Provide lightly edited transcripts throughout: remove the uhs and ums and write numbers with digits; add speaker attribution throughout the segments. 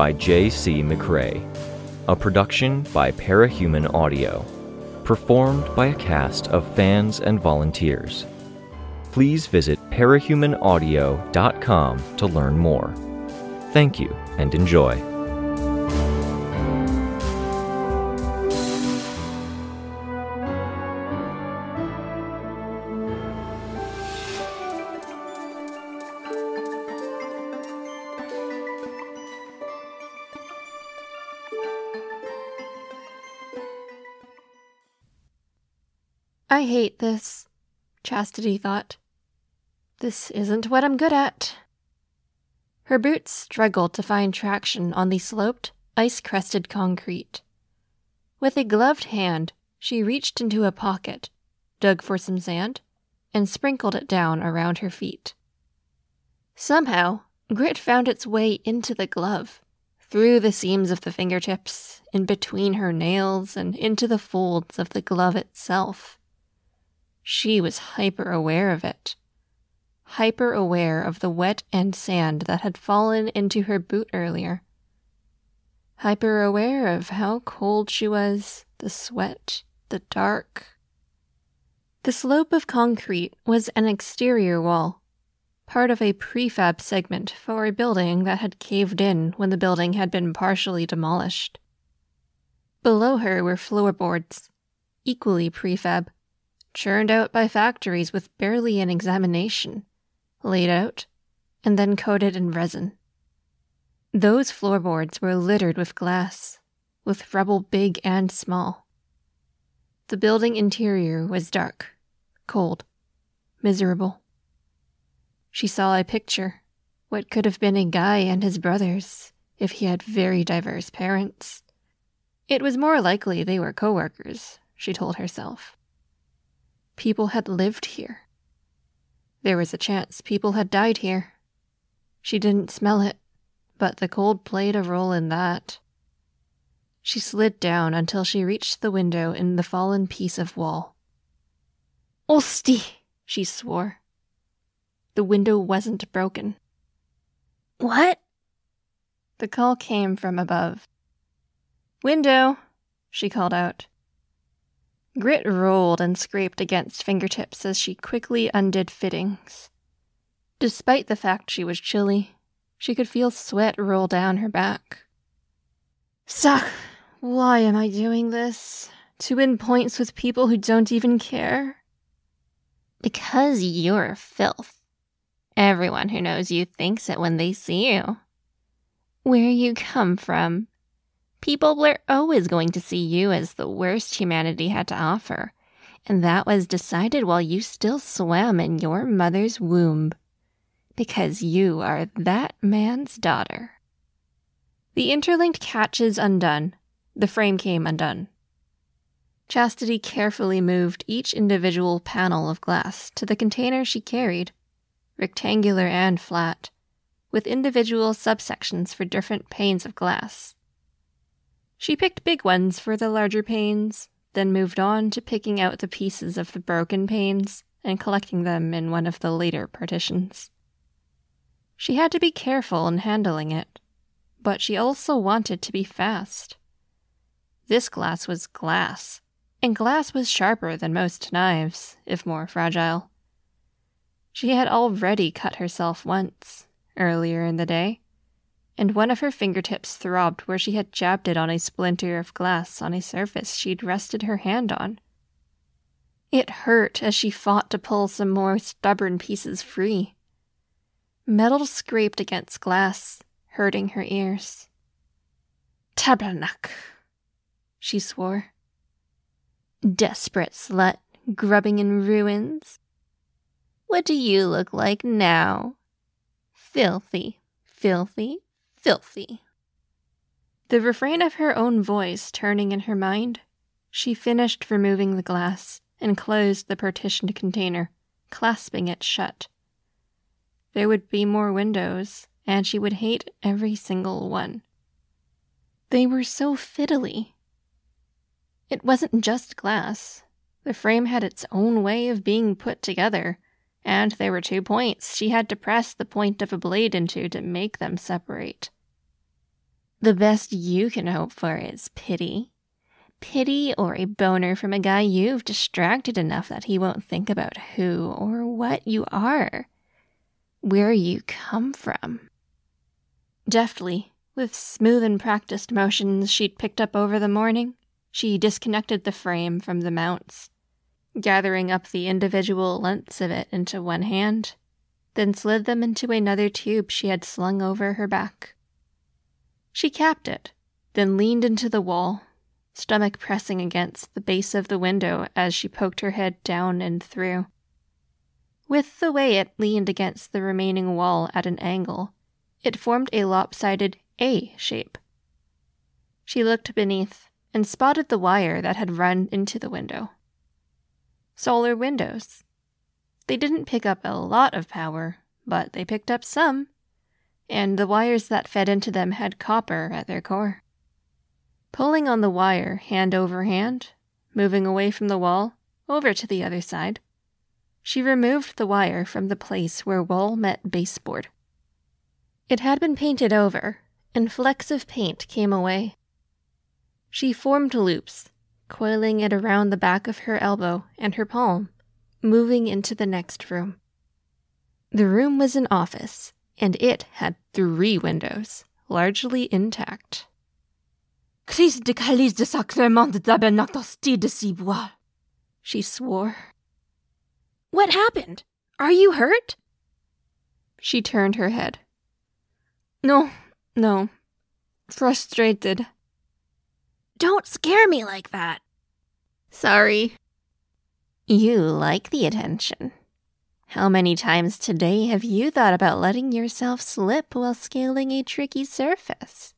Speaker 1: by J.C. McRae. A production by Parahuman Audio. Performed by a cast of fans and volunteers. Please visit parahumanaudio.com to learn more. Thank you and enjoy.
Speaker 2: I hate this, Chastity thought. This isn't what I'm good at. Her boots struggled to find traction on the sloped, ice-crusted concrete. With a gloved hand, she reached into a pocket, dug for some sand, and sprinkled it down around her feet. Somehow, grit found its way into the glove, through the seams of the fingertips, in between her nails, and into the folds of the glove itself. She was hyper-aware of it. Hyper-aware of the wet and sand that had fallen into her boot earlier. Hyper-aware of how cold she was, the sweat, the dark. The slope of concrete was an exterior wall, part of a prefab segment for a building that had caved in when the building had been partially demolished. Below her were floorboards, equally prefab, churned out by factories with barely an examination, laid out, and then coated in resin. Those floorboards were littered with glass, with rubble big and small. The building interior was dark, cold, miserable. She saw a picture, what could have been a guy and his brothers, if he had very diverse parents. It was more likely they were co-workers, she told herself. People had lived here. There was a chance people had died here. She didn't smell it, but the cold played a role in that. She slid down until she reached the window in the fallen piece of wall. "Osti!" she swore. The window wasn't broken. "What?" The call came from above. "Window," she called out. Grit rolled and scraped against fingertips as she quickly undid fittings. Despite the fact she was chilly, she could feel sweat roll down her back. Suck! Why am I doing this? To win points with people who don't even care? Because you're filth. Everyone who knows you thinks it when they see you. Where you come from. People were always going to see you as the worst humanity had to offer, and that was decided while you still swam in your mother's womb. Because you are that man's daughter. The interlinked catches undone, the frame came undone. Chastity carefully moved each individual panel of glass to the container she carried, rectangular and flat, with individual subsections for different panes of glass. She picked big ones for the larger panes, then moved on to picking out the pieces of the broken panes and collecting them in one of the later partitions. She had to be careful in handling it, but she also wanted to be fast. This glass was glass, and glass was sharper than most knives, if more fragile. She had already cut herself once, earlier in the day, and one of her fingertips throbbed where she had jabbed it on a splinter of glass on a surface she'd rested her hand on. It hurt as she fought to pull some more stubborn pieces free. Metal scraped against glass, hurting her ears. Tabernacle, she swore. Desperate slut, grubbing in ruins. What do you look like now? Filthy, filthy, filthy. The refrain of her own voice turning in her mind, she finished removing the glass and closed the partitioned container, clasping it shut. There would be more windows, and she would hate every single one. They were so fiddly. It wasn't just glass. The frame had its own way of being put together, and there were 2 points she had to press the point of a blade into to make them separate. The best you can hope for is pity. Pity or a boner from a guy you've distracted enough that he won't think about who or what you are, where you come from. Deftly, with smooth and practiced motions she'd picked up over the morning, she disconnected the frame from the mounts, gathering up the individual lengths of it into one hand, then slid them into another tube she had slung over her back. She capped it, then leaned into the wall, stomach pressing against the base of the window as she poked her head down and through. With the way it leaned against the remaining wall at an angle, it formed a lopsided A shape. She looked beneath and spotted the wire that had run into the window. Solar windows. They didn't pick up a lot of power, but they picked up some, and the wires that fed into them had copper at their core. Pulling on the wire hand over hand, moving away from the wall, over to the other side, she removed the wire from the place where wall met baseboard. It had been painted over, and flecks of paint came away. She formed loops, coiling it around the back of her elbow and her palm, moving into the next room. The room was an office, and it had 3 windows, largely intact.
Speaker 3: Christ de calice de sacrement de tabernacle de cibois,
Speaker 2: she swore.
Speaker 3: What happened? Are you hurt?
Speaker 2: She turned her head. No. Frustrated.
Speaker 3: Don't scare me like that.
Speaker 2: Sorry. You like the attention. How many times today have you thought about letting yourself slip while scaling a tricky surface?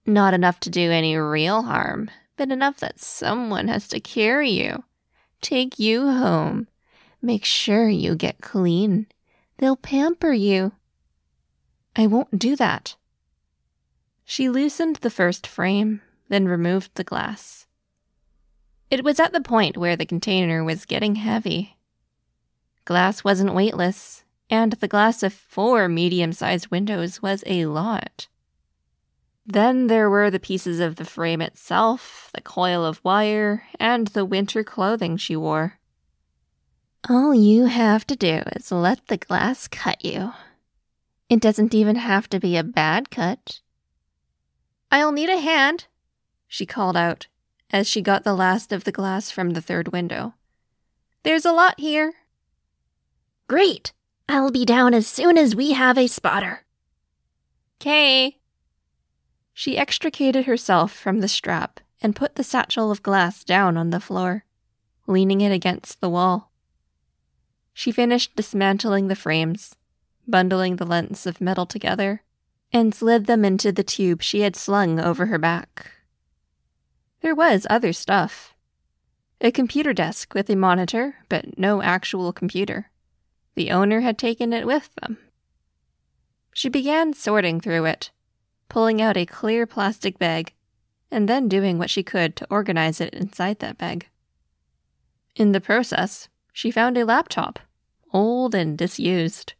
Speaker 2: Not enough to do any real harm, but enough that someone has to carry you, take you home, make sure you get clean. They'll pamper you. I won't do that. She loosened the first frame, then removed the glass. It was at the point where the container was getting heavy. Glass wasn't weightless, and the glass of 4 medium-sized windows was a lot. Then there were the pieces of the frame itself, the coil of wire, and the winter clothing she wore. All you have to do is let the glass cut you. It doesn't even have to be a bad cut. I'll need a hand, she called out, as she got the last of the glass from the 3rd window. There's a lot here.
Speaker 3: Great! I'll be down as soon as we have a spotter.
Speaker 2: 'Kay. She extricated herself from the strap and put the satchel of glass down on the floor, leaning it against the wall. She finished dismantling the frames, bundling the lengths of metal together, and slid them into the tube she had slung over her back. There was other stuff. A computer desk with a monitor, but no actual computer. The owner had taken it with them. She began sorting through it, pulling out a clear plastic bag, and then doing what she could to organize it inside that bag. In the process, she found a laptop, old and disused,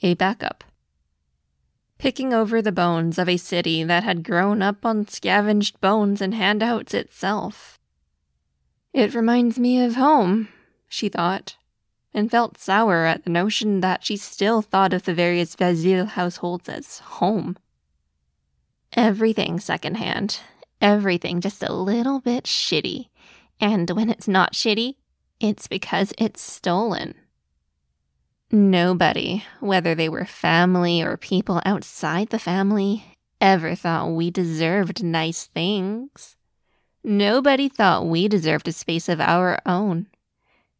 Speaker 2: a backup. Picking over the bones of a city that had grown up on scavenged bones and handouts itself. It reminds me of home, she thought, and felt sour at the notion that she still thought of the various Vazil households as home. Everything secondhand, everything just a little bit shitty, and when it's not shitty, it's because it's stolen. Nobody, whether they were family or people outside the family, ever thought we deserved nice things. Nobody thought we deserved a space of our own.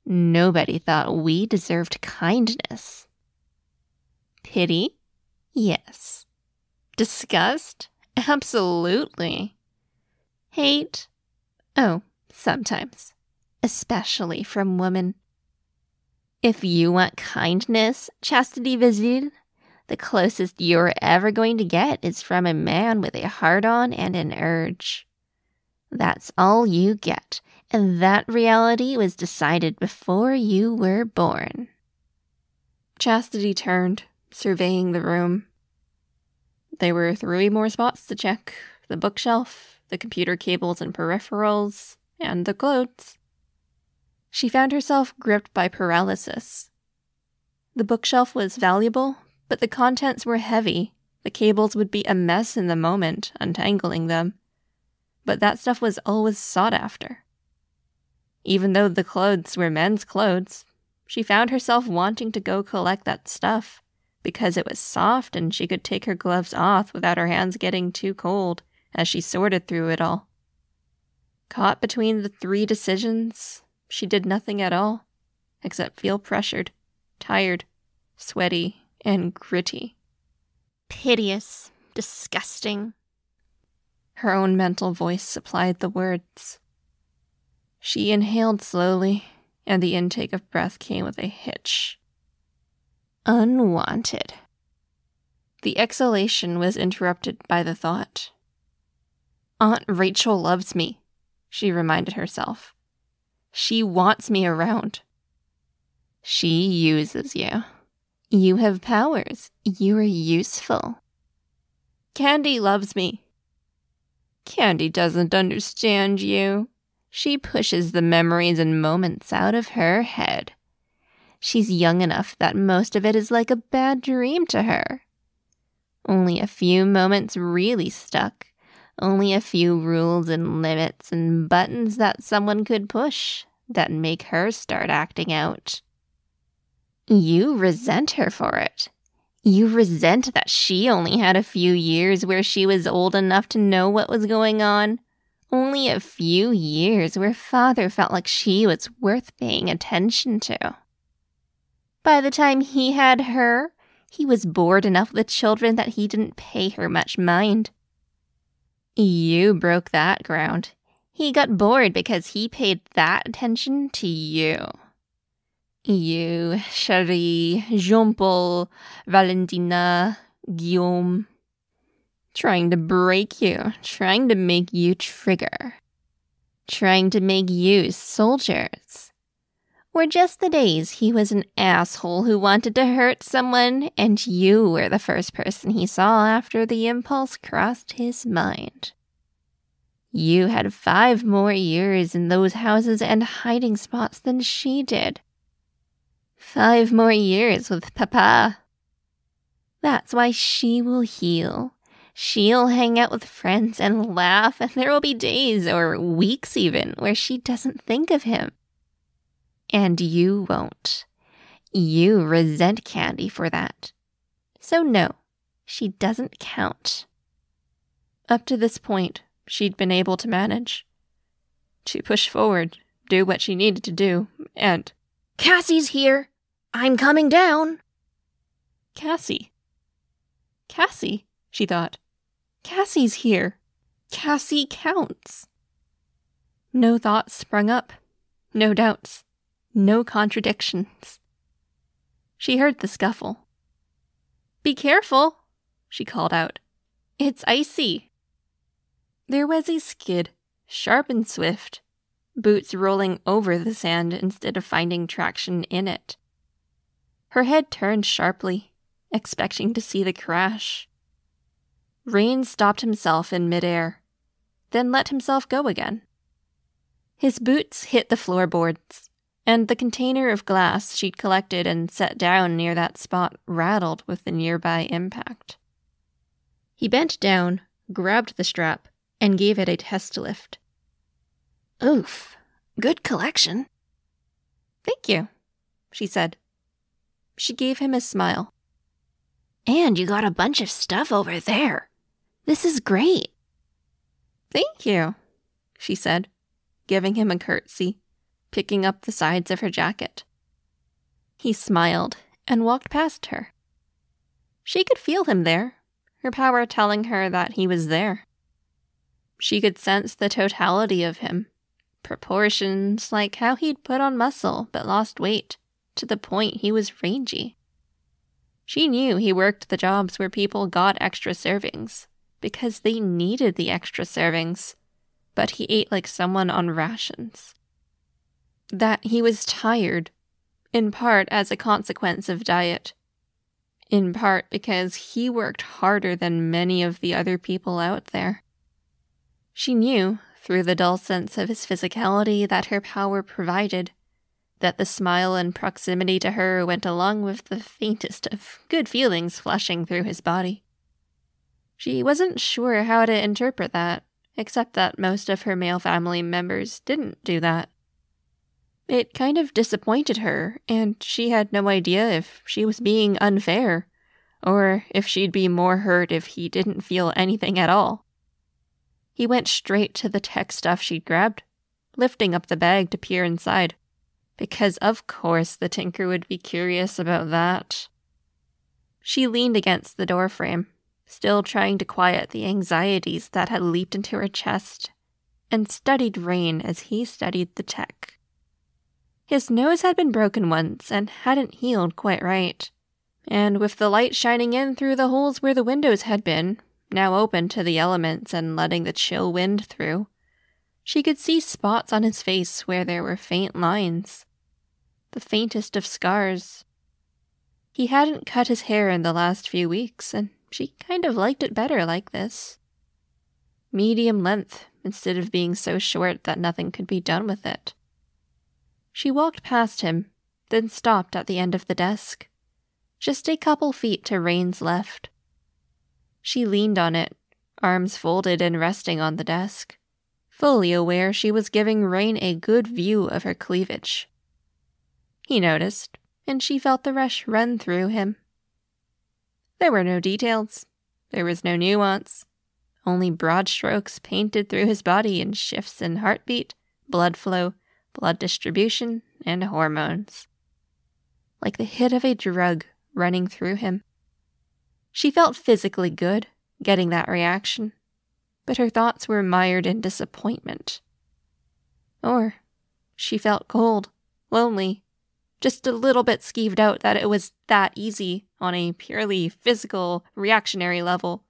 Speaker 2: Nobody thought we deserved kindness. Pity? Yes. Disgust? Absolutely. Hate? Oh, sometimes. Especially from women. If you want kindness, Chastity Vazil, the closest you're ever going to get is from a man with a heart-on and an urge. That's all you get, and that reality was decided before you were born. Chastity turned, surveying the room. There were 3 more spots to check: the bookshelf, the computer cables and peripherals, and the clothes. She found herself gripped by paralysis. The bookshelf was valuable, but the contents were heavy. The cables would be a mess in the moment, untangling them. But that stuff was always sought after. Even though the clothes were men's clothes, she found herself wanting to go collect that stuff, because it was soft and she could take her gloves off without her hands getting too cold as she sorted through it all. Caught between the 3 decisions, she did nothing at all, except feel pressured, tired, sweaty, and gritty.
Speaker 3: Piteous, disgusting.
Speaker 2: Her own mental voice supplied the words. She inhaled slowly, and the intake of breath came with a hitch. Unwanted. The exhalation was interrupted by the thought. Aunt Rachel loves me, she reminded herself. She wants me around. She uses you. You have powers. You are useful. Candy loves me. Candy doesn't understand you. She pushes the memories and moments out of her head. She's young enough that most of it is like a bad dream to her. Only a few moments really stuck. Only a few rules and limits and buttons that someone could push that make her start acting out. You resent her for it. You resent that she only had a few years where she was old enough to know what was going on. Only a few years where Father felt like she was worth paying attention to. By the time he had her, he was bored enough with children that he didn't pay her much mind. You broke that ground. He got bored because he paid that attention to you. You, Cherie, Jean-Paul, Valentina, Guillaume. Trying to break you, trying to make you trigger. Trying to make you soldiers. Or just the days he was an asshole who wanted to hurt someone, and you were the first person he saw after the impulse crossed his mind. You had 5 more years in those houses and hiding spots than she did. 5 more years with Papa. That's why she will heal. She'll hang out with friends and laugh, and there will be days, or weeks even, where she doesn't think of him. And you won't. You resent Candy for that. So no, she doesn't count. Up to this point, she'd been able to manage. To push forward, do what she needed to do, and...
Speaker 3: Cassie's here! I'm coming down!
Speaker 2: Cassie, she thought. Cassie's here. Cassie counts. No thoughts sprung up. No doubts. No contradictions. She heard the scuffle. Be careful, she called out. It's icy. There was a skid, sharp and swift, boots rolling over the sand instead of finding traction in it. Her head turned sharply, expecting to see the crash. Rain stopped himself in midair, then let himself go again. His boots hit the floorboards, and the container of glass she'd collected and set down near that spot rattled with the nearby impact. He bent down, grabbed the strap, and gave it a test lift.
Speaker 3: Oof, good collection.
Speaker 2: Thank you, she said. She gave him a smile.
Speaker 3: And you got a bunch of stuff over there. This is great.
Speaker 2: Thank you, she said, giving him a curtsy, picking up the sides of her jacket. He smiled and walked past her. She could feel him there, her power telling her that he was there. She could sense the totality of him, proportions like how he'd put on muscle but lost weight, to the point he was rangy. She knew he worked the jobs where people got extra servings, because they needed the extra servings, but he ate like someone on rations. That he was tired, in part as a consequence of diet. in part because he worked harder than many of the other people out there. She knew, through the dull sense of his physicality that her power provided, that the smile and proximity to her went along with the faintest of good feelings flashing through his body. She wasn't sure how to interpret that, except that most of her male family members didn't do that. It kind of disappointed her, and she had no idea if she was being unfair, or if she'd be more hurt if he didn't feel anything at all. He went straight to the tech stuff she'd grabbed, lifting up the bag to peer inside, because of course the tinker would be curious about that. She leaned against the doorframe, still trying to quiet the anxieties that had leaped into her chest, and studied Rain as he studied the tech. His nose had been broken once and hadn't healed quite right, and with the light shining in through the holes where the windows had been, now open to the elements and letting the chill wind through, she could see spots on his face where there were faint lines, the faintest of scars. He hadn't cut his hair in the last few weeks, and she kind of liked it better like this. Medium length, instead of being so short that nothing could be done with it. She walked past him, then stopped at the end of the desk, just a couple feet to Rain's left. She leaned on it, arms folded and resting on the desk, fully aware she was giving Rain a good view of her cleavage. He noticed, and she felt the rush run through him. There were no details. There was no nuance. Only broad strokes painted through his body in shifts in heartbeat, blood flow, blood distribution, and hormones. Like the hit of a drug running through him. She felt physically good, getting that reaction, but her thoughts were mired in disappointment. Or she felt cold, lonely, just a little bit skeeved out that it was that easy on a purely physical, reactionary level.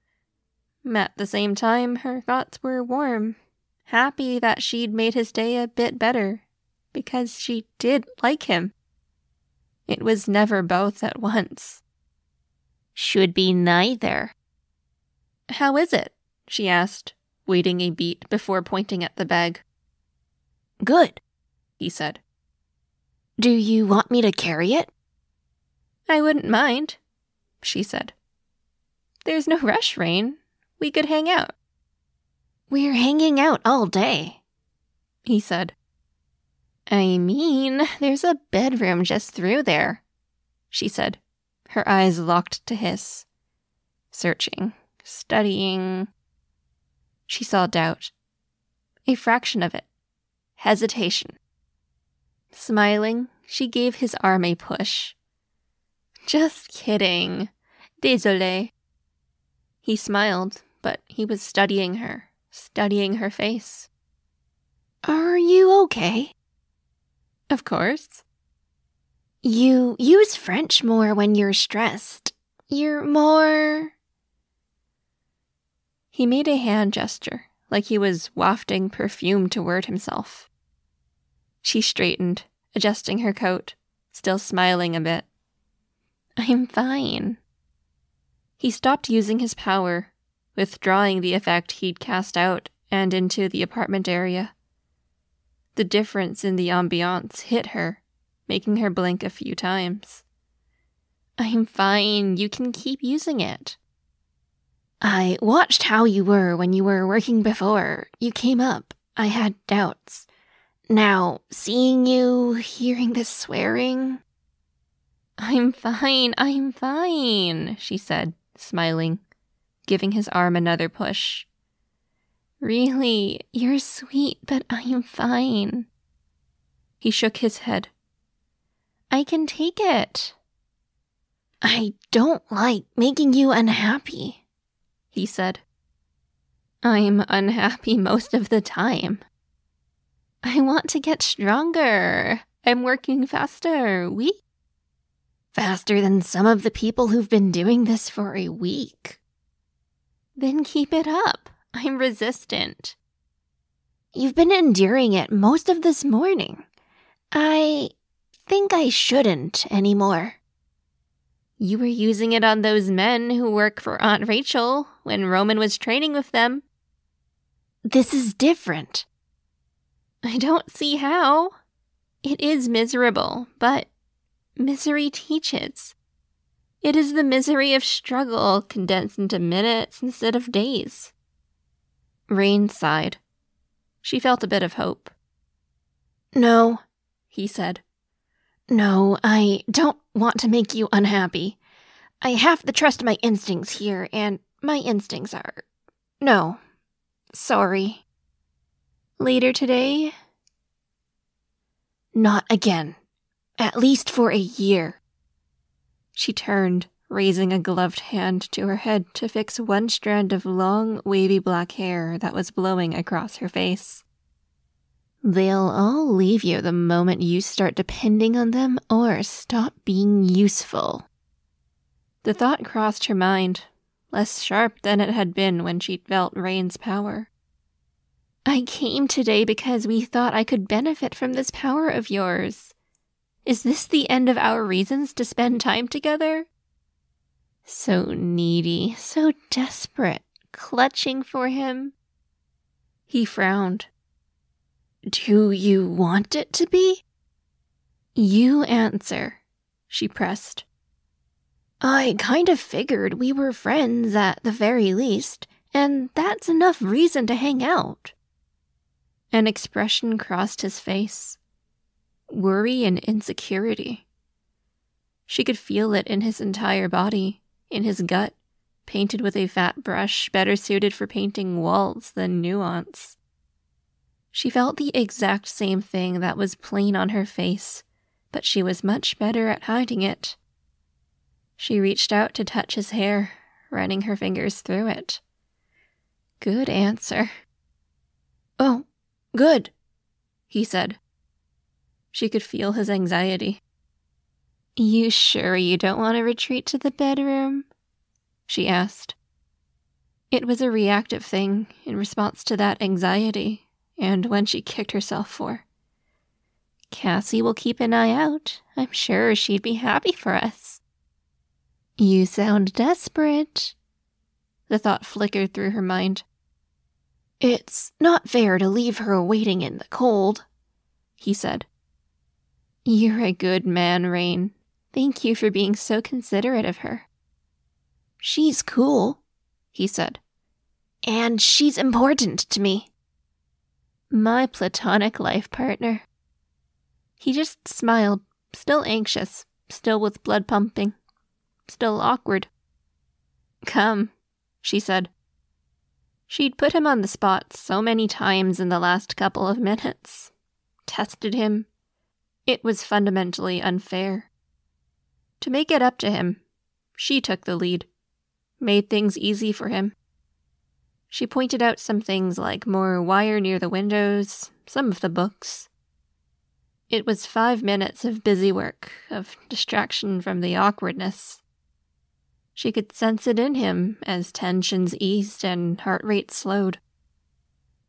Speaker 2: At the same time, her thoughts were warm, happy that she'd made his day a bit better, because she did like him. It was never both at once. Should be neither. How is it? She asked, waiting a beat before pointing at the bag.
Speaker 3: Good,
Speaker 2: he said.
Speaker 3: Do you want me to carry it?
Speaker 2: I wouldn't mind, she said. There's no rush, Rain. We could hang out.
Speaker 3: We're hanging out all day,
Speaker 2: he said. I mean, there's a bedroom just through there, she said, her eyes locked to his. Searching, studying. She saw doubt. A fraction of it. Hesitation. Smiling, she gave his arm a push. Just kidding. Désolé. He smiled, but he was studying her face.
Speaker 3: Are you okay?
Speaker 2: Of course.
Speaker 3: You use French more when you're stressed. You're more...
Speaker 2: He made a hand gesture, like he was wafting perfume toward himself. She straightened, adjusting her coat, still smiling a bit. I'm fine. He stopped using his power, withdrawing the effect he'd cast out and into the apartment area. The difference in the ambiance hit her, making her blink a few times. I'm fine, you can keep using it.
Speaker 3: I watched how you were when you were working before. You came up. I had doubts. Now, seeing you, hearing this swearing...
Speaker 2: I'm fine, she said, smiling, giving his arm another push. Really, you're sweet, but I'm fine. He shook his head. I can take it.
Speaker 3: I don't like making you unhappy,
Speaker 2: he said. I'm unhappy most of the time. I want to get stronger. I'm working faster.
Speaker 3: Faster than some of the people who've been doing this for a week.
Speaker 2: Then keep it up. I'm resistant.
Speaker 3: You've been enduring it most of this morning. I think I shouldn't anymore.
Speaker 2: You were using it on those men who work for Aunt Rachel when Roman was training with them.
Speaker 3: This is different.
Speaker 2: I don't see how. It is miserable, but misery teaches. It is the misery of struggle condensed into minutes instead of days. Rain sighed. She felt a bit of hope.
Speaker 3: No,
Speaker 2: he said.
Speaker 3: No, I don't want to make you unhappy. I have to trust my instincts here, and my instincts are... No. Sorry.
Speaker 2: Later today?
Speaker 3: Not again. At least for a year.
Speaker 2: She turned, raising a gloved hand to her head to fix one strand of long, wavy black hair that was blowing across her face. They'll all leave you the moment you start depending on them or stop being useful. The thought crossed her mind, less sharp than it had been when she'd felt Rain's power. I came today because we thought I could benefit from this power of yours. Is this the end of our reasons to spend time together? So needy, so desperate, clutching for him. He frowned.
Speaker 3: Do you want it to be?
Speaker 2: You answer, she pressed.
Speaker 3: I kind of figured we were friends at the very least, and that's enough reason to hang out.
Speaker 2: An expression crossed his face. Worry and insecurity. She could feel it in his entire body, in his gut, painted with a fat brush better suited for painting walls than nuance. She felt the exact same thing that was plain on her face, but she was much better at hiding it. She reached out to touch his hair, running her fingers through it. Good answer.
Speaker 3: Oh, good,
Speaker 2: he said. She could feel his anxiety. You sure you don't want to retreat to the bedroom? She asked. It was a reactive thing in response to that anxiety, and one she kicked herself for. Cassie will keep an eye out. I'm sure she'd be happy for us. You sound desperate. The thought flickered through her mind.
Speaker 3: It's not fair to leave her waiting in the cold,
Speaker 2: he said. You're a good man, Rain. Thank you for being so considerate of her.
Speaker 3: She's cool,
Speaker 2: he said.
Speaker 3: And she's important to me.
Speaker 2: My platonic life partner. He just smiled, still anxious, still with blood pumping, still awkward. Come, she said. She'd put him on the spot so many times in the last couple of minutes. Tested him. It was fundamentally unfair. To make it up to him, she took the lead, made things easy for him. She pointed out some things like more wire near the windows, some of the books. It was 5 minutes of busy work, of distraction from the awkwardness. She could sense it in him as tensions eased and heart rate slowed.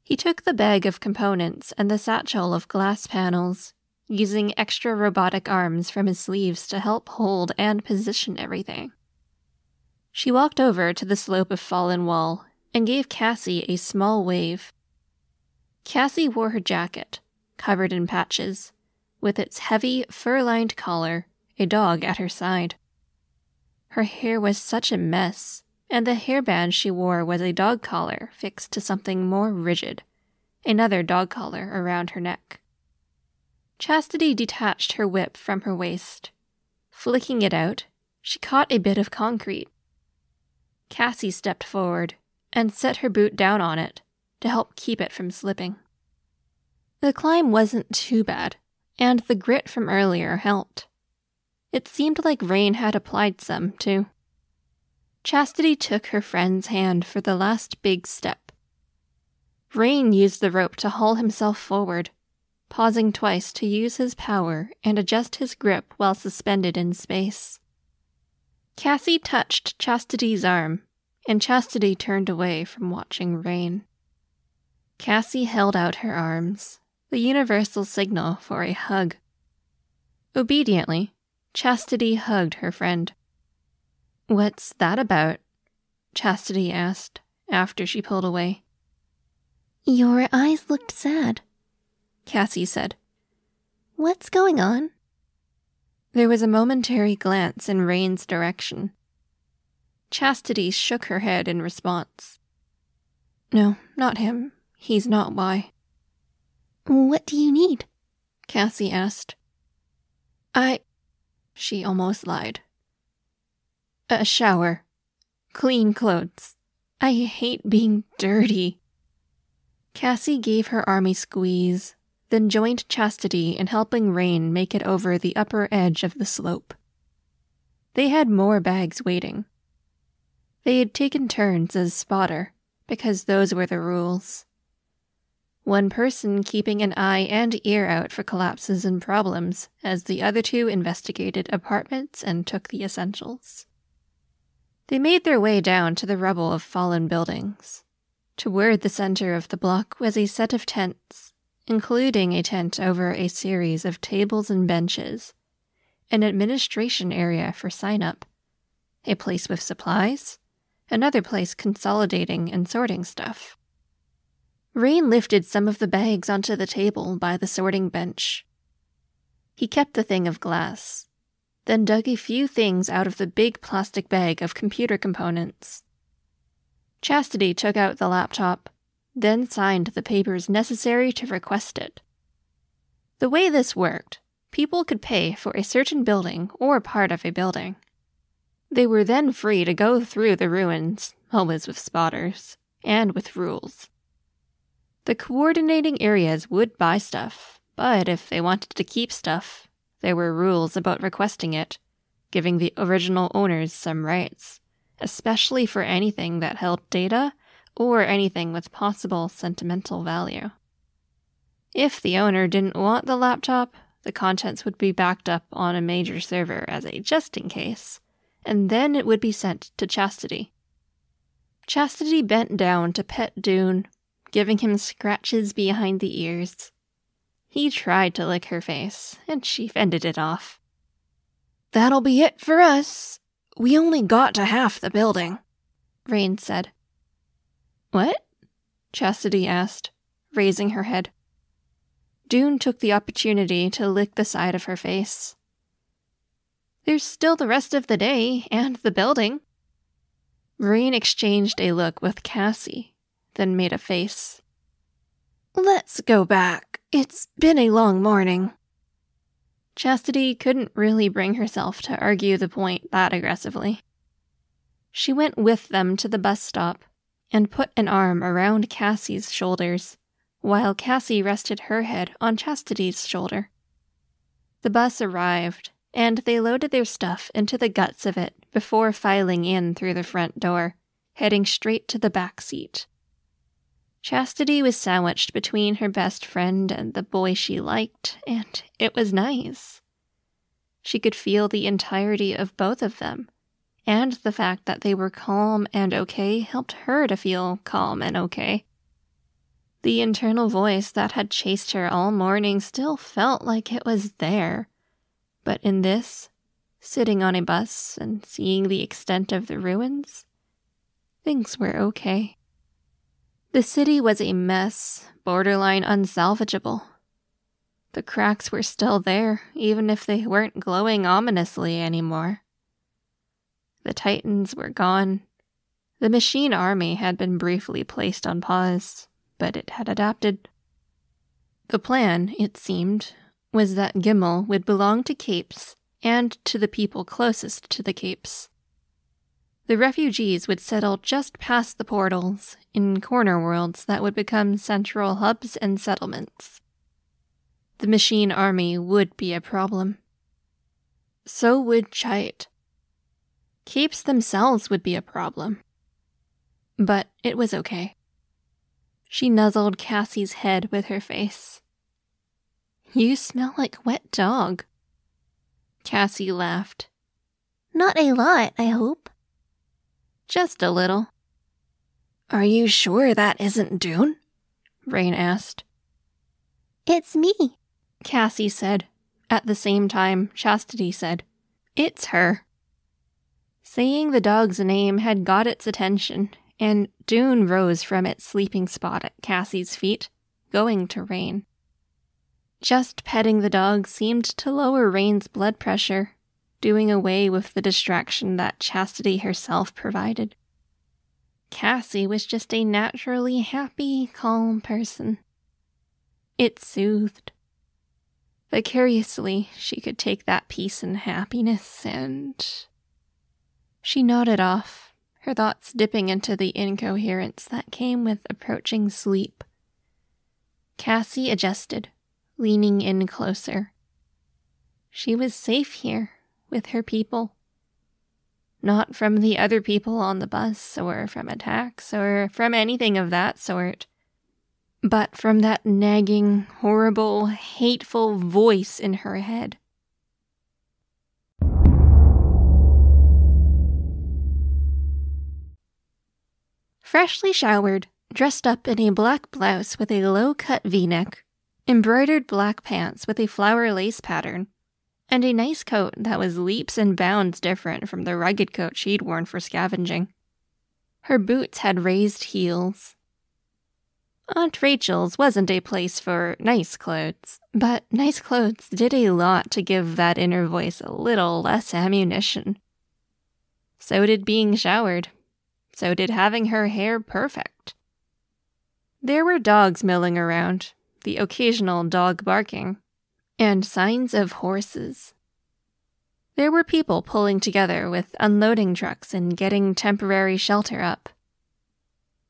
Speaker 2: He took the bag of components and the satchel of glass panels, using extra robotic arms from his sleeves to help hold and position everything. She walked over to the slope of fallen wall and gave Cassie a small wave. Cassie wore her jacket, covered in patches, with its heavy, fur-lined collar, a dog at her side. Her hair was such a mess, and the hairband she wore was a dog collar fixed to something more rigid, another dog collar around her neck. Chastity detached her whip from her waist. Flicking it out, she caught a bit of concrete. Cassie stepped forward and set her boot down on it to help keep it from slipping. The climb wasn't too bad, and the grit from earlier helped. It seemed like Rain had applied some, too. Chastity took her friend's hand for the last big step. Rain used the rope to haul himself forward, pausing twice to use his power and adjust his grip while suspended in space. Cassie touched Chastity's arm, and Chastity turned away from watching Rain. Cassie held out her arms, the universal signal for a hug. Obediently, Chastity hugged her friend. "What's that about?" Chastity asked after she pulled away.
Speaker 3: "Your eyes looked sad,"
Speaker 2: Cassie said.
Speaker 3: "What's going on?"
Speaker 2: There was a momentary glance in Rain's direction. Chastity shook her head in response. "No, not him. He's not why."
Speaker 3: "What do you need?"
Speaker 2: Cassie asked. She almost lied. "A shower. Clean clothes. I hate being dirty." Cassie gave her army squeeze, then joined Chastity in helping Rain make it over the upper edge of the slope. They had more bags waiting. They had taken turns as spotter, because those were the rules. One person keeping an eye and ear out for collapses and problems, as the other two investigated apartments and took the essentials. They made their way down to the rubble of fallen buildings. Toward the center of the block was a set of tents, including a tent over a series of tables and benches, an administration area for sign-up, a place with supplies, another place consolidating and sorting stuff. Rain lifted some of the bags onto the table by the sorting bench. He kept the thing of glass, then dug a few things out of the big plastic bag of computer components. Chastity took out the laptop, then signed the papers necessary to request it. The way this worked, people could pay for a certain building or part of a building. They were then free to go through the ruins, always with spotters, and with rules. The coordinating areas would buy stuff, but if they wanted to keep stuff, there were rules about requesting it, giving the original owners some rights, especially for anything that held data or anything with possible sentimental value. If the owner didn't want the laptop, the contents would be backed up on a major server as a just-in-case, and then it would be sent to Chastity. Chastity bent down to pet Dune, giving him scratches behind the ears. He tried to lick her face, and she fended it off. "That'll be it for us. We only got to half the building," Rain said. "What?" Chastity asked, raising her head. Dune took the opportunity to lick the side of her face. "There's still the rest of the day, and the building." Rain exchanged a look with Cassie, then made a face. "Let's go back. It's been a long morning." Chastity couldn't really bring herself to argue the point that aggressively. She went with them to the bus stop and put an arm around Cassie's shoulders, while Cassie rested her head on Chastity's shoulder. The bus arrived, and they loaded their stuff into the guts of it before filing in through the front door, heading straight to the back seat. Chastity was sandwiched between her best friend and the boy she liked, and it was nice. She could feel the entirety of both of them, and the fact that they were calm and okay helped her to feel calm and okay. The internal voice that had chased her all morning still felt like it was there, but in this, sitting on a bus and seeing the extent of the ruins, things were okay. The city was a mess, borderline unsalvageable. The cracks were still there, even if they weren't glowing ominously anymore. The Titans were gone. The machine army had been briefly placed on pause, but it had adapted. The plan, it seemed, was that Gimel would belong to Capes and to the people closest to the Capes. The refugees would settle just past the portals, in corner worlds that would become central hubs and settlements. The machine army would be a problem. So would Chite. Capes themselves would be a problem. But it was okay. She nuzzled Cassie's head with her face. "You smell like wet dog." Cassie laughed.
Speaker 3: "Not a lot, I hope."
Speaker 2: "Just a little."
Speaker 4: "Are you sure that isn't Dune?"
Speaker 2: Rain asked.
Speaker 3: "It's me,"
Speaker 2: Cassie said. At the same time, Chastity said, "It's her." Saying the dog's name had got its attention, and Dune rose from its sleeping spot at Cassie's feet, going to Rain. Just petting the dog seemed to lower Rain's blood pressure, doing away with the distraction that Chastity herself provided. Cassie was just a naturally happy, calm person. It soothed. Vicariously, she could take that peace and happiness, and... She nodded off, her thoughts dipping into the incoherence that came with approaching sleep. Cassie adjusted, leaning in closer. She was safe here, with her people. Not from the other people on the bus, or from attacks, or from anything of that sort, but from that nagging, horrible, hateful voice in her head. Freshly showered, dressed up in a black blouse with a low-cut V-neck, embroidered black pants with a flower lace pattern, and a nice coat that was leaps and bounds different from the rugged coat she'd worn for scavenging. Her boots had raised heels. Aunt Rachel's wasn't a place for nice clothes, but nice clothes did a lot to give that inner voice a little less ammunition. So did being showered. So did having her hair perfect. There were dogs milling around, the occasional dog barking, and signs of horses. There were people pulling together with unloading trucks and getting temporary shelter up.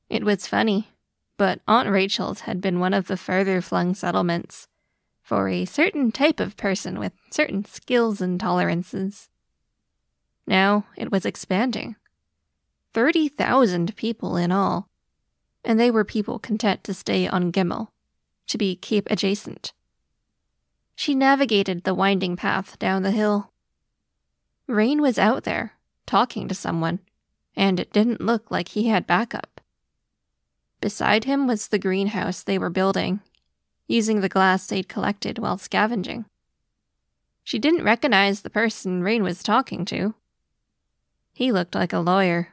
Speaker 2: It was funny, but Aunt Rachel's had been one of the further-flung settlements for a certain type of person with certain skills and tolerances. Now it was expanding. 30,000 people in all, and they were people content to stay on Gimel, to be Cape adjacent. She navigated the winding path down the hill. Rain was out there, talking to someone, and it didn't look like he had backup. Beside him was the greenhouse they were building, using the glass they'd collected while scavenging. She didn't recognize the person Rain was talking to. He looked like a lawyer.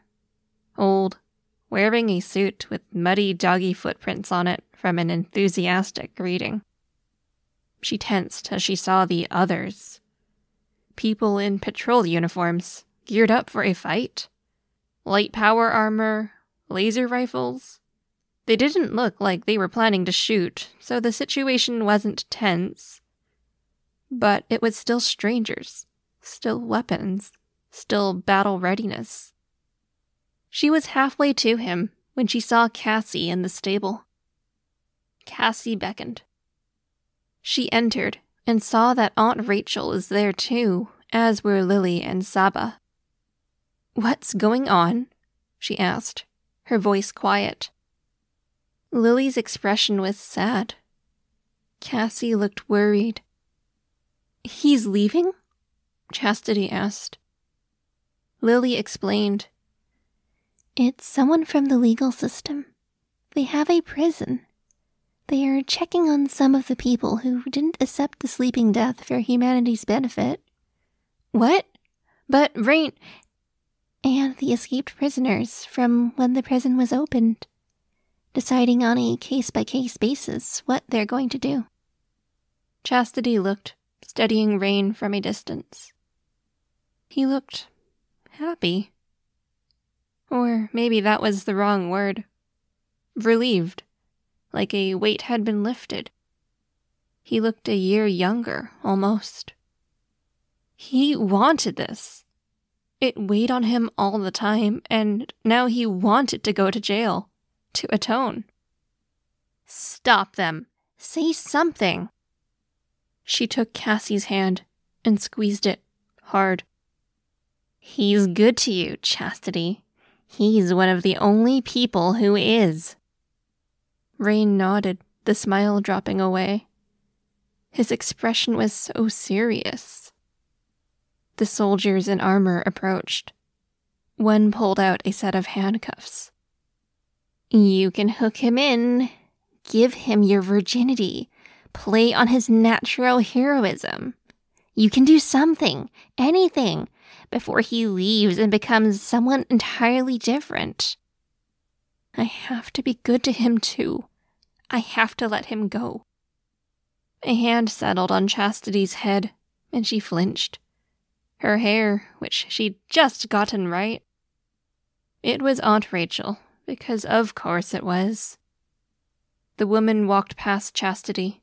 Speaker 2: Old, wearing a suit with muddy doggy footprints on it from an enthusiastic greeting. She tensed as she saw the others. People in patrol uniforms, geared up for a fight. Light power armor, laser rifles. They didn't look like they were planning to shoot, so the situation wasn't tense. But it was still strangers, still weapons, still battle readiness. She was halfway to him when she saw Cassie in the stable. Cassie beckoned. She entered and saw that Aunt Rachel was there too, as were Lily and Saba. "What's going on?" she asked, her voice quiet. Lily's expression was sad. Cassie looked worried. "He's leaving?" Chastity asked. Lily explained.
Speaker 3: "It's someone from the legal system. They have a prison. They are checking on some of the people who didn't accept the sleeping death for humanity's benefit."
Speaker 2: "What? But Rain..."
Speaker 3: "And the escaped prisoners from when the prison was opened, deciding on a case-by-case basis what they're going to do."
Speaker 2: Chastity looked, studying Rain from a distance. He looked happy. Or maybe that was the wrong word. Relieved, like a weight had been lifted. He looked a year younger, almost. He wanted this. It weighed on him all the time, and now he wanted to go to jail, to atone. "Stop them! Say something!" She took Cassie's hand and squeezed it hard. "He's good to you, Chastity. He's one of the only people who is." Rain nodded, the smile dropping away. His expression was so serious. The soldiers in armor approached. One pulled out a set of handcuffs. "You can hook him in. Give him your virginity. Play on his natural heroism. You can do something, anything,
Speaker 3: before he leaves and becomes someone entirely different. I have to be good to him too. I have to let him go. A hand settled on Chastity's head, and she flinched. Her hair, which she'd just gotten right. It was Aunt Rachel, because of course it was. The woman walked past Chastity,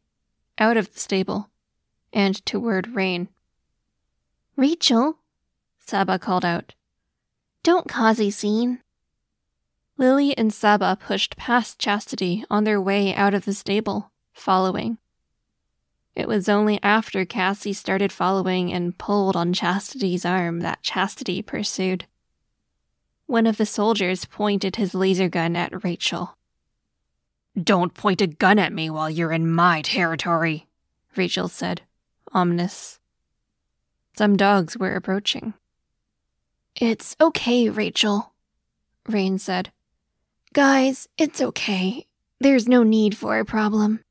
Speaker 3: out of the stable, and toward Rain.
Speaker 2: "Rachel,"
Speaker 3: Saba called out.
Speaker 2: "don't cause a scene."
Speaker 3: Lily and Saba pushed past Chastity on their way out of the stable, following. It was only after Cassie started following and pulled on Chastity's arm that Chastity pursued. One of the soldiers pointed his laser gun at Rachel.
Speaker 5: "Don't point a gun at me while you're in my territory,"
Speaker 3: Rachel said, ominous. Some dogs were approaching.
Speaker 4: "It's okay, Rachel,"
Speaker 3: Rain said.
Speaker 4: "Guys, it's okay. There's no need for a problem."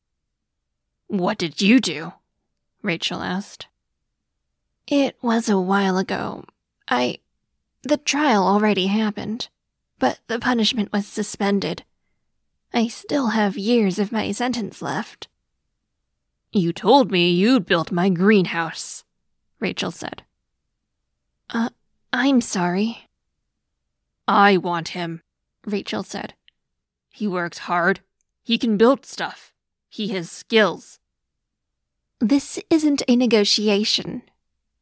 Speaker 5: "What did you do?"
Speaker 3: Rachel asked.
Speaker 4: "It was a while ago. The trial already happened, but the punishment was suspended. I still have years of my sentence left."
Speaker 5: "You told me you'd built my greenhouse,"
Speaker 3: Rachel said.
Speaker 4: I'm sorry."
Speaker 5: "I want him,"
Speaker 3: Rachel said.
Speaker 5: "He works hard. He can build stuff. He has skills."
Speaker 2: "This isn't a negotiation,"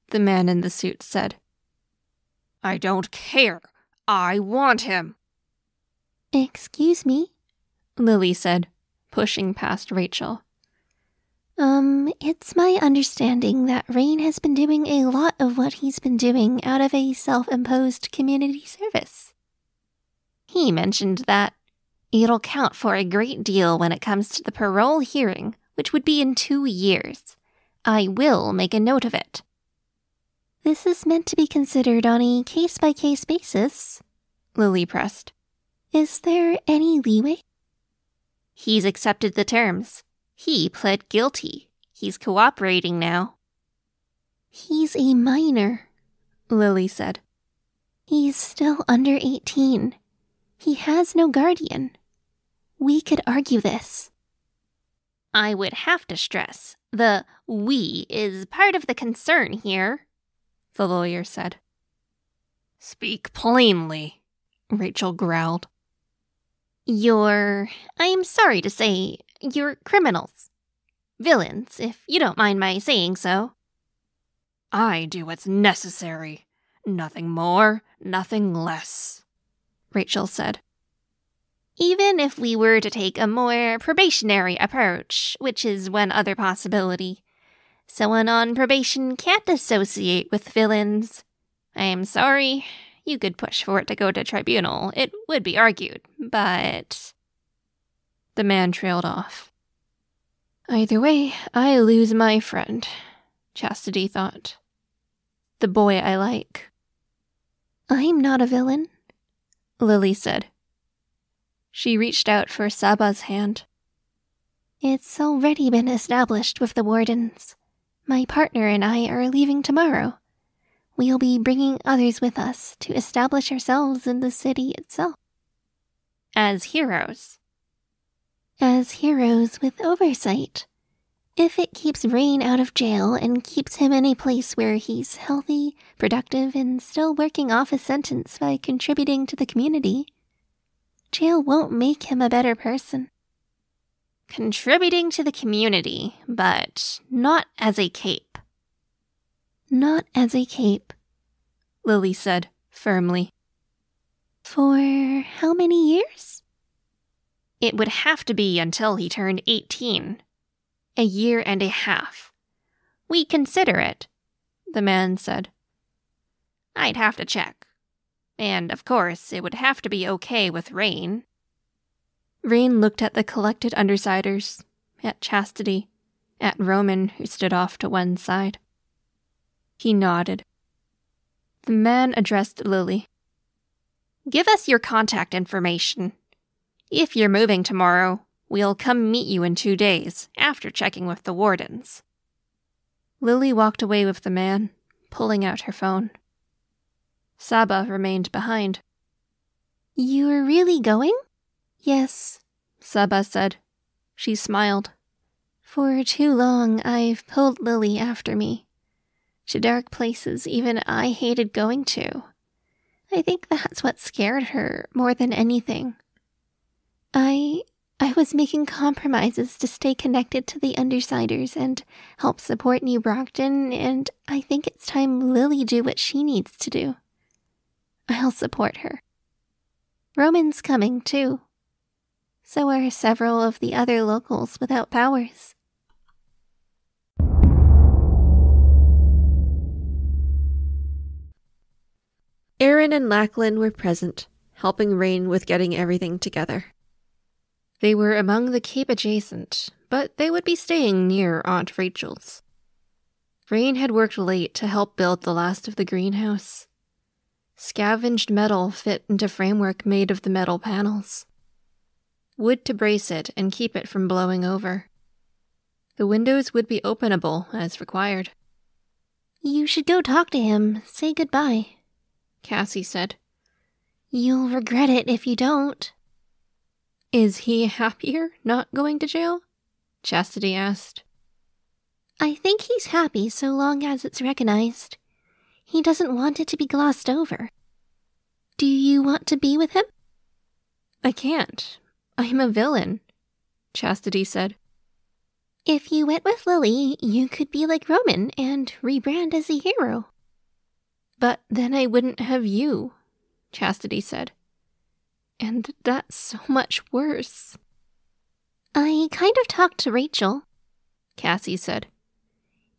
Speaker 3: the man in the suit said.
Speaker 5: "I don't care. I want him."
Speaker 2: "Excuse me?"
Speaker 3: Lily said, pushing past Rachel.
Speaker 2: It's my understanding that Rain has been doing a lot of what he's been doing out of a self-imposed community service."
Speaker 3: He mentioned that it'll count for a great deal when it comes to the parole hearing, which would be in 2 years. I will make a note of it.
Speaker 2: "This is meant to be considered on a case-by-case basis,"
Speaker 3: Lily pressed.
Speaker 2: "Is there any leeway?"
Speaker 3: He's accepted the terms. He pled guilty. He's cooperating now.
Speaker 2: "He's a minor,"
Speaker 3: Lily said.
Speaker 2: "He's still under 18. He has no guardian. We could argue this."
Speaker 3: I would have to stress, the we is part of the concern here, the lawyer said.
Speaker 5: "Speak plainly,"
Speaker 3: Rachel growled. I'm sorry to say, you're criminals. Villains, if you don't mind my saying so.
Speaker 5: "I do what's necessary. Nothing more, nothing less,"
Speaker 3: Rachel said. Even if we were to take a more probationary approach, which is one other possibility, someone on probation can't associate with villains. I am sorry. You could push for it to go to tribunal. It would be argued, but... The man trailed off. Either way, I lose my friend, Chastity thought. The boy I like.
Speaker 2: "I'm not a villain,"
Speaker 3: Lily said. She reached out for Saba's hand.
Speaker 2: "It's already been established with the wardens. My partner and I are leaving tomorrow. We'll be bringing others with us to establish ourselves in the city itself."
Speaker 3: As heroes.
Speaker 2: "As heroes with oversight. If it keeps Rain out of jail and keeps him in a place where he's healthy, productive, and still working off his sentence by contributing to the community, jail won't make him a better person."
Speaker 3: Contributing to the community, but not as a cape.
Speaker 2: "Not as a cape,"
Speaker 3: Lily said firmly.
Speaker 2: "For how many years?"
Speaker 3: It would have to be until he turned 18. 1.5 years. We consider it, the man said. I'd have to check. And, of course, it would have to be okay with Rain. Rain looked at the collected undersiders, at Chastity, at Roman, who stood off to one side. He nodded. The man addressed Lily. "Give us your contact information. If you're moving tomorrow, we'll come meet you in 2 days, after checking with the wardens." Lily walked away with the man, pulling out her phone.
Speaker 2: Saba remained behind.
Speaker 4: "You're really going?"
Speaker 2: "Yes," Saba said. She smiled.
Speaker 4: "For too long, I've pulled Lily after me. To dark places even I hated going to. I think that's what scared her more than anything. I was making compromises to stay connected to the Undersiders and help support New Brockton, and I think it's time Lily do what she needs to do. I'll support her. Roman's coming, too. So are several of the other locals without powers."
Speaker 2: Aaron and Lachlan were present, helping Rain with getting everything together. They were among the Cape adjacent, but they would be staying near Aunt Rachel's. Rain had worked late to help build the last of the greenhouse. Scavenged metal fit into framework made of the metal panels. Wood to brace it and keep it from blowing over. The windows would be openable as required.
Speaker 4: "You should go talk to him, say goodbye,"
Speaker 2: Cassie said.
Speaker 4: "You'll regret it if you don't."
Speaker 2: "Is he happier not going to jail?" Chastity asked.
Speaker 4: "I think he's happy so long as it's recognized. He doesn't want it to be glossed over. Do you want to be with him?"
Speaker 2: "I can't. I'm a villain," Chastity said.
Speaker 4: "If you went with Lily, you could be like Roman and rebrand as a hero."
Speaker 2: "But then I wouldn't have you," Chastity said. "And that's so much worse."
Speaker 4: "I kind of talked to Rachel,"
Speaker 2: Cassie said.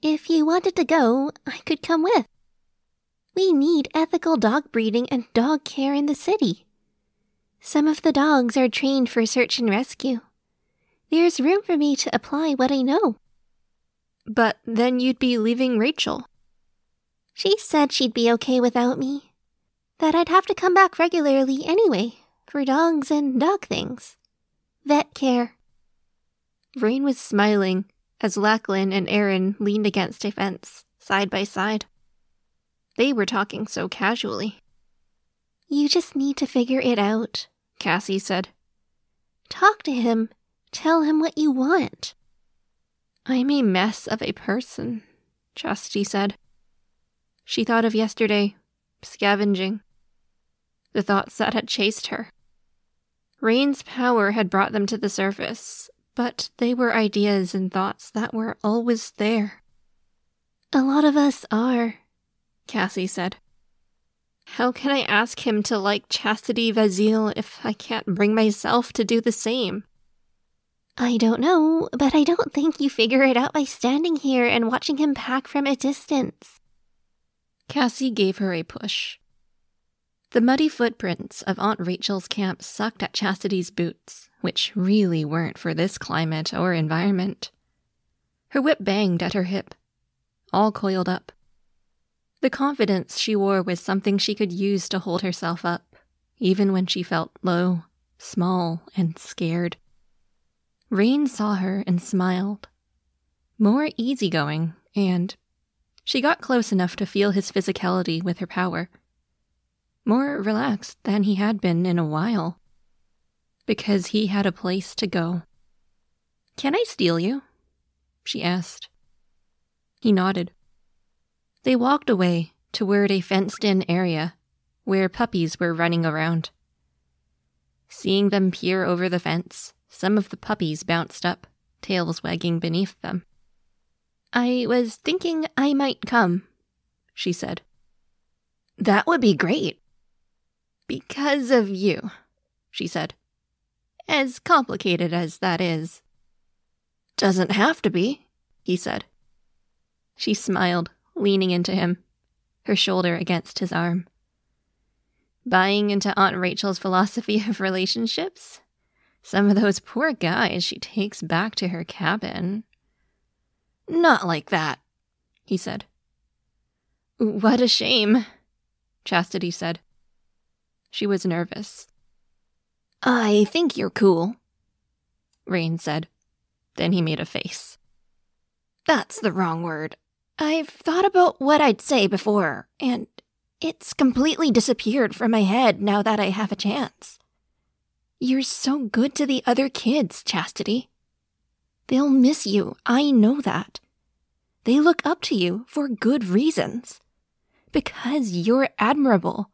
Speaker 4: "If you wanted to go, I could come with. We need ethical dog breeding and dog care in the city. Some of the dogs are trained for search and rescue. There's room for me to apply what I know."
Speaker 2: "But then you'd be leaving Rachel."
Speaker 4: "She said she'd be okay without me. That I'd have to come back regularly anyway, for dogs and dog things. Vet care."
Speaker 2: Rain was smiling as Lachlan and Aaron leaned against a fence, side by side. They were talking so casually.
Speaker 4: "You just need to figure it out,"
Speaker 2: Cassie said.
Speaker 4: "Talk to him. Tell him what you want."
Speaker 2: "I'm a mess of a person," Chastity said. She thought of yesterday, scavenging. The thoughts that had chased her. Rain's power had brought them to the surface, but they were ideas and thoughts that were always there.
Speaker 4: "A lot of us are,"
Speaker 2: Cassie said. "How can I ask him to like Chastity Vazil if I can't bring myself to do the same?"
Speaker 4: "I don't know, but I don't think you figure it out by standing here and watching him pack from a distance."
Speaker 2: Cassie gave her a push. The muddy footprints of Aunt Rachel's camp sucked at Chastity's boots, which really weren't for this climate or environment. Her whip banged at her hip, all coiled up. The confidence she wore was something she could use to hold herself up, even when she felt low, small, and scared. Rain saw her and smiled. More easygoing, and she got close enough to feel his physicality with her power. More relaxed than he had been in a while. Because he had a place to go. "Can I steal you?" she asked. He nodded. They walked away toward a fenced-in area where puppies were running around. Seeing them peer over the fence, some of the puppies bounced up, tails wagging beneath them. "I was thinking I might come," she said. "That would be great." "Because of you," she said. "As complicated as that is." "Doesn't have to be," he said. She smiled, leaning into him, her shoulder against his arm. Buying into Aunt Rachel's philosophy of relationships? Some of those poor guys she takes back to her cabin. "Not like that," he said. "What a shame," Chastity said. She was nervous. "I think you're cool," Rain said. Then he made a face. "That's the wrong word. I've thought about what I'd say before, and
Speaker 4: It's completely disappeared from my head now that I have a chance. You're so good to the other kids, Chastity. They'll miss you, I know that. They look up to you for good reasons. Because you're admirable.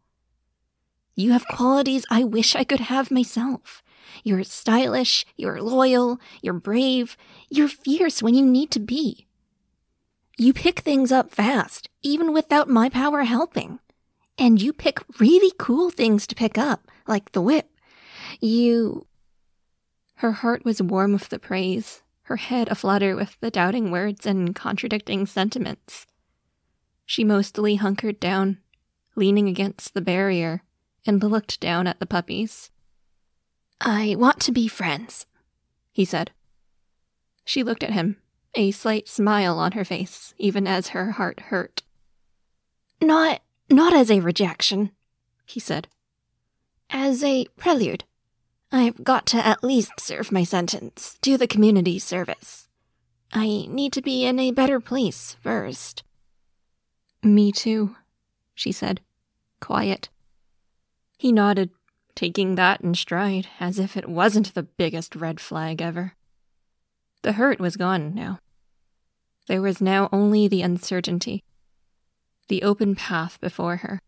Speaker 4: You have qualities I wish I could have myself. You're stylish, you're loyal, you're brave, you're fierce when you need to be. You pick things up fast, even without my power helping. And you pick really cool things to pick up, like the whip.
Speaker 2: Her heart was warm with the praise, her head aflutter with the doubting words and contradicting sentiments. She mostly hunkered down, leaning against the barrier, and looked down at the puppies.
Speaker 4: I want to be friends, he said.
Speaker 2: She looked at him, a slight smile on her face, even as her heart hurt.
Speaker 4: Not as a rejection, he said. As a prelude. I've got to at least serve my sentence, do the community service. I need to be in a better place first.
Speaker 2: Me too, she said, quiet. He nodded, taking that in stride, as if it wasn't the biggest red flag ever. The hurt was gone now. There was now only the uncertainty, the open path before her.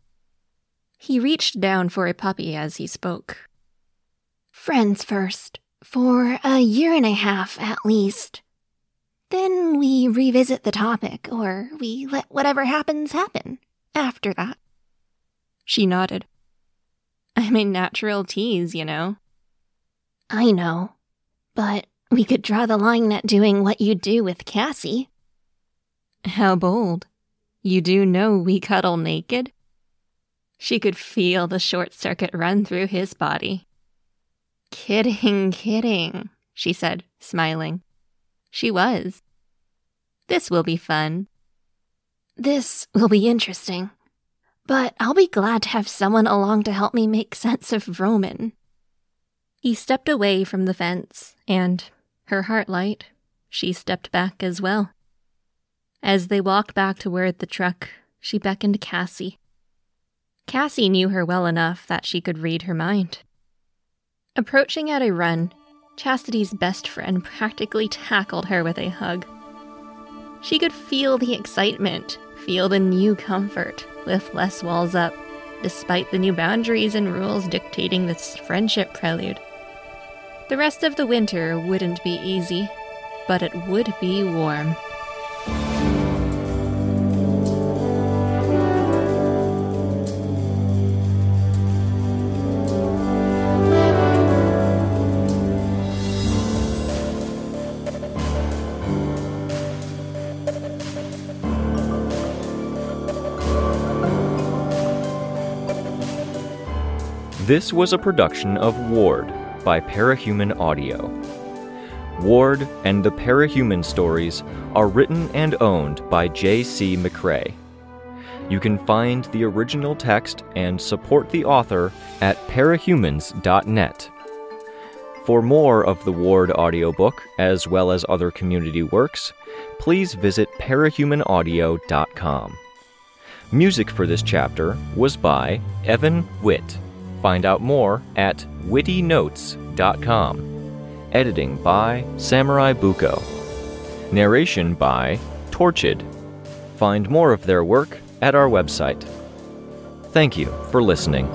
Speaker 2: He reached down for a puppy as he spoke.
Speaker 4: Friends first, for a year and a half at least. Then we revisit the topic, or we let whatever happens happen after that.
Speaker 2: She nodded. I'm a natural tease, you know.
Speaker 4: I know, but we could draw the line at doing what you do with Cassie.
Speaker 2: How bold. You do know we cuddle naked? She could feel the short circuit run through his body. Kidding, she said, smiling. She was. This will be fun.
Speaker 4: This will be interesting. But I'll be glad to have someone along to help me make sense of Roman.
Speaker 2: He stepped away from the fence, and, her heart light, she stepped back as well. As they walked back toward the truck, she beckoned Cassie. Cassie knew her well enough that she could read her mind. Approaching at a run, Chastity's best friend practically tackled her with a hug. She could feel the excitement, feel the new comfort, with less walls up, despite the new boundaries and rules dictating this friendship prelude. The rest of the winter wouldn't be easy, but it would be warm.
Speaker 1: This was a production of Ward by Parahuman Audio. Ward and the Parahuman stories are written and owned by J.C. McCrae. You can find the original text and support the author at parahumans.net. For more of the Ward audiobook, as well as other community works, please visit parahumanaudio.com. Music for this chapter was by Evan Witt. Find out more at wittynotes.com. Editing by SamuraiBuko. Narration by Torchide. Find more of their work at our website. Thank you for listening.